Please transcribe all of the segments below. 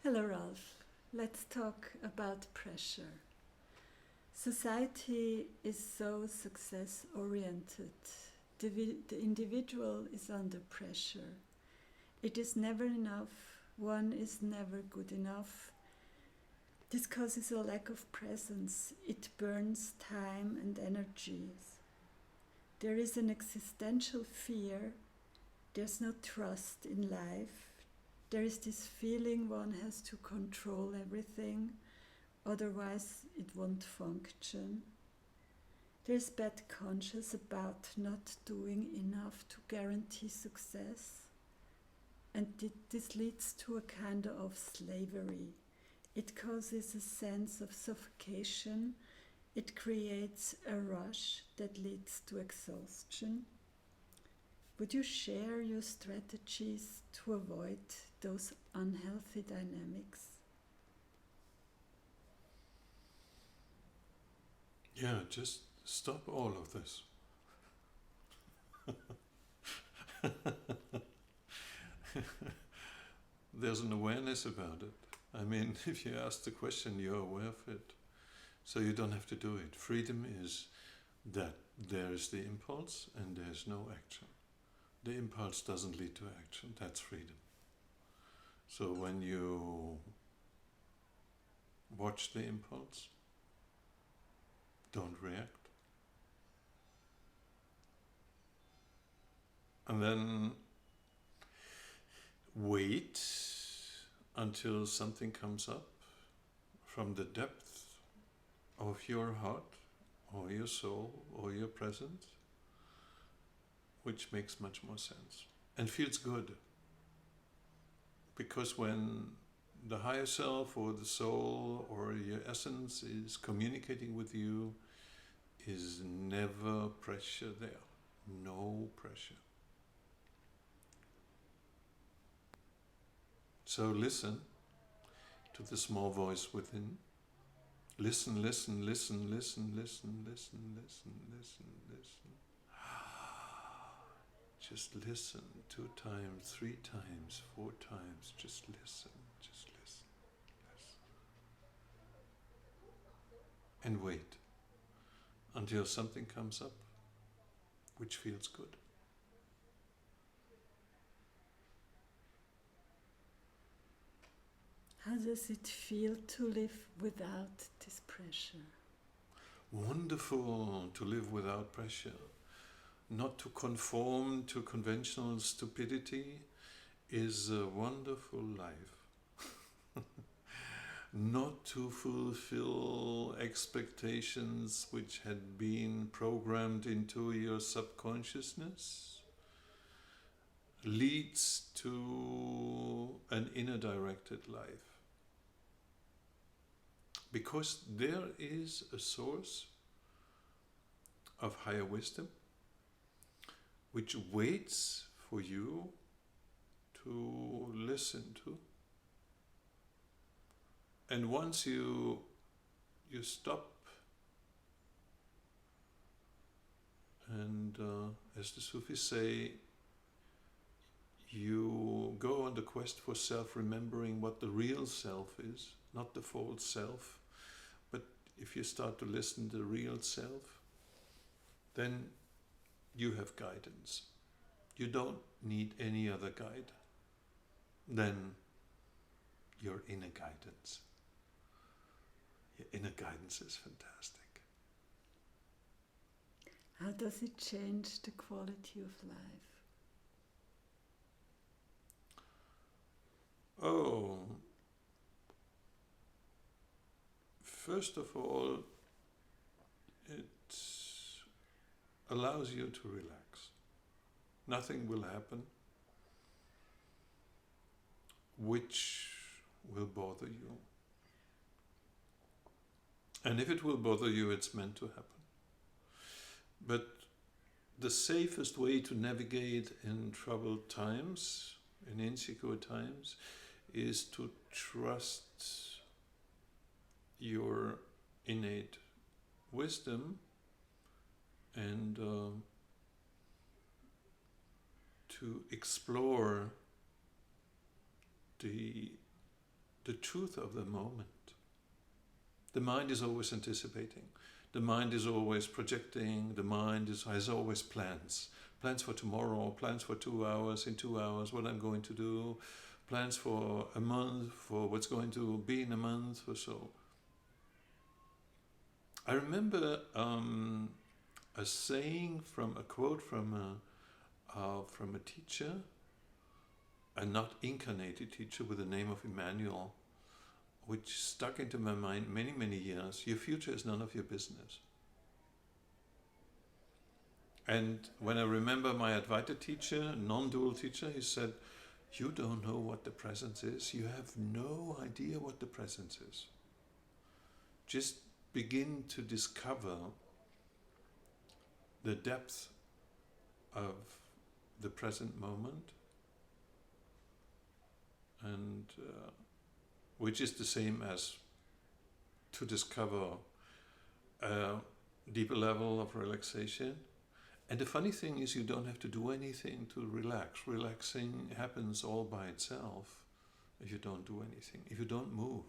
Hello, Ralph. Let's talk about pressure. Society is so success oriented. The individual is under pressure. It is never enough. One is never good enough. This causes a lack of presence. It burns time and energies. There is an existential fear. There's no trust in life. There is this feeling one has to control everything, otherwise it won't function. There's bad conscience about not doing enough to guarantee success, and this leads to a kind of slavery. It causes a sense of suffocation. It creates a rush that leads to exhaustion. Would you share your strategies to avoid those unhealthy dynamics? Yeah, just stop all of this. There's an awareness about it. I mean, if you ask the question, you're aware of it. So you don't have to do it. Freedom is that there is the impulse and there's no action. The impulse doesn't lead to action. That's freedom. So when you watch the impulse, don't react. And then wait until something comes up from the depth of your heart or your soul or your presence, which makes much more sense and feels good. Because when the higher self or the soul or your essence is communicating with you, is never pressure there. No pressure. So listen to the small voice within. Listen, listen, listen, listen, listen, listen, listen, listen, listen. Just listen 2 times, 3 times, 4 times. Just listen, just listen, listen. And wait until something comes up which feels good. How does it feel to live without this pressure? Wonderful to live without pressure. Not to conform to conventional stupidity is a wonderful life. Not to fulfill expectations which had been programmed into your subconsciousness leads to an inner directed life. Because there is a source of higher wisdom which waits for you to listen to. And once you stop and as the Sufis say, you go on the quest for self-remembering what the real self is, not the false self. But if you start to listen to the real self, then you have guidance. You don't need any other guide than your inner guidance. Your inner guidance is fantastic. How does it change the quality of life? Oh, first of all, it allows you to relax. Nothing will happen which will bother you. And if it will bother you, it's meant to happen. But the safest way to navigate in troubled times, in insecure times, is to trust your innate wisdom and to explore the the truth of the moment. The mind is always anticipating. The mind is always projecting. The mind has always plans. Plans for tomorrow, plans for 2 hours, in 2 hours, what I'm going to do, plans for a month, for what's going to be in a month or so. I remember a saying a quote from a teacher, a not incarnated teacher with the name of Emmanuel, which stuck into my mind many, many years. Your future is none of your business. And when I remember my Advaita teacher, non-dual teacher, he said, you don't know what the presence is. You have no idea what the presence is. Just begin to discover the depth of the present moment, and which is the same as to discover a deeper level of relaxation. And the funny thing is, you don't have to do anything to relax. Relaxing happens all by itself if you don't do anything, if you don't move.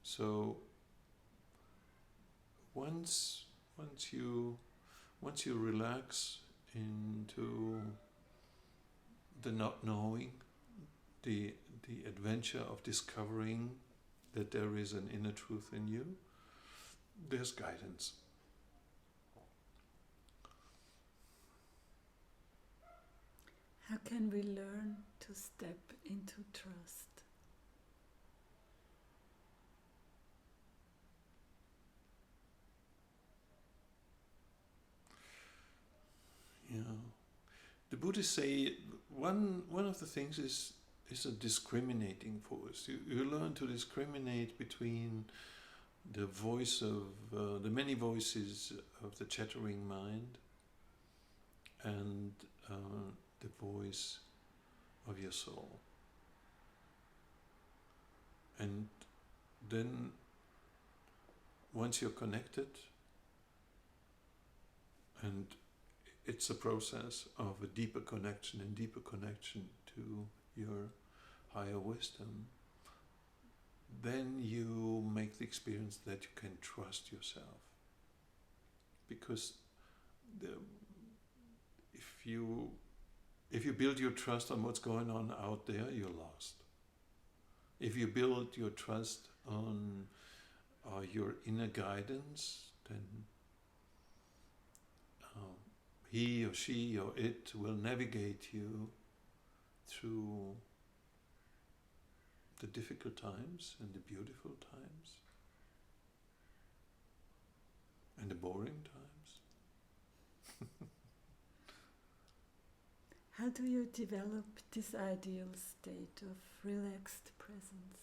So once you relax into the not knowing, the adventure of discovering that there is an inner truth in you, there's guidance. How can we learn to step into trust? Yeah. The Buddhists say one of the things is a discriminating force. You learn to discriminate between the voice of the many voices of the chattering mind and the voice of your soul. And then once you're connected, and it's a process of a deeper connection and deeper connection to your higher wisdom, then you make the experience that you can trust yourself. Because if you build your trust on what's going on out there, you're lost. If you build your trust on your inner guidance, then he or she or it will navigate you through the difficult times and the beautiful times and the boring times. How do you develop this ideal state of relaxed presence?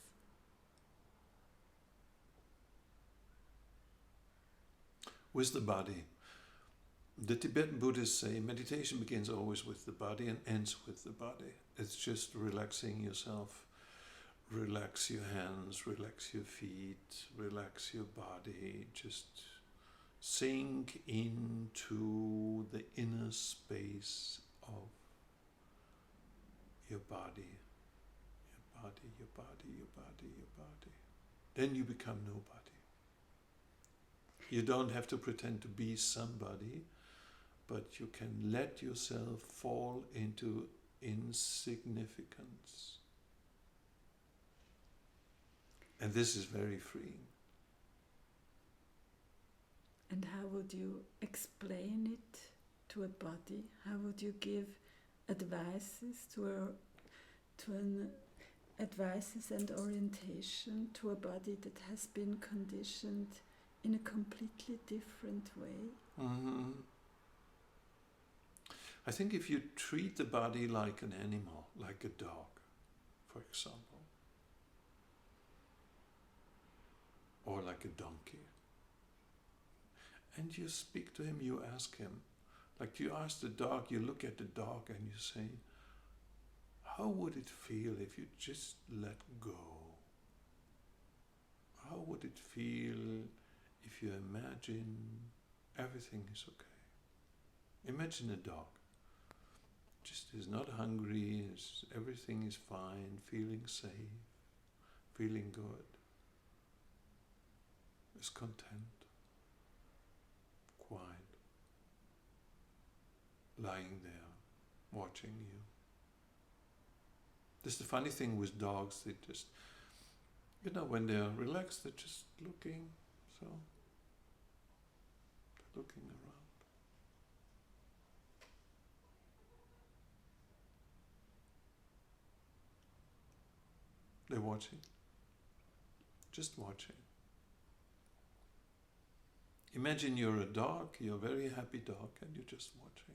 With the body. The Tibetan Buddhists say meditation begins always with the body and ends with the body. It's just relaxing yourself. Relax your hands, relax your feet, relax your body. Just sink into the inner space of your body. Your body, your body, your body, your body. Then you become nobody. You don't have to pretend to be somebody, but you can let yourself fall into insignificance. And this is very freeing. And how would you explain it to a body? How would you give advices advices and orientation to a body that has been conditioned in a completely different way? Mm-hmm. I think if you treat the body like an animal, like a dog, for example, or like a donkey, and you speak to him, you ask him, like you ask the dog, you look at the dog and you say, how would it feel if you just let go? How would it feel if you imagine everything is okay? Imagine a dog. just is not hungry, everything is fine, feeling safe, feeling good, is content, quiet, lying there, watching you. This is the funny thing with dogs, they just, when they're relaxed, they're just looking, so, they're looking around. They're watching, just watching. Imagine you're a dog, you're a very happy dog, and you're just watching.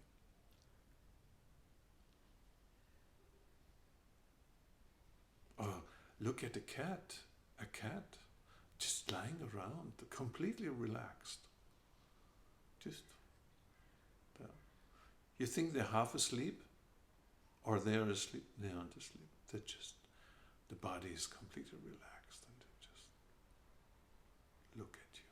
Oh, look at a cat just lying around, completely relaxed. Just there. You think they're half asleep? Or they're asleep? They aren't asleep. They're just, the body is completely relaxed and they just look at you.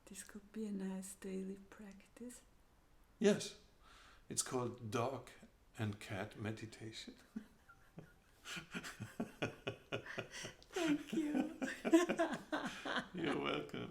This could be a nice daily practice. Yes, it's called dog and cat meditation. Thank you. You're welcome.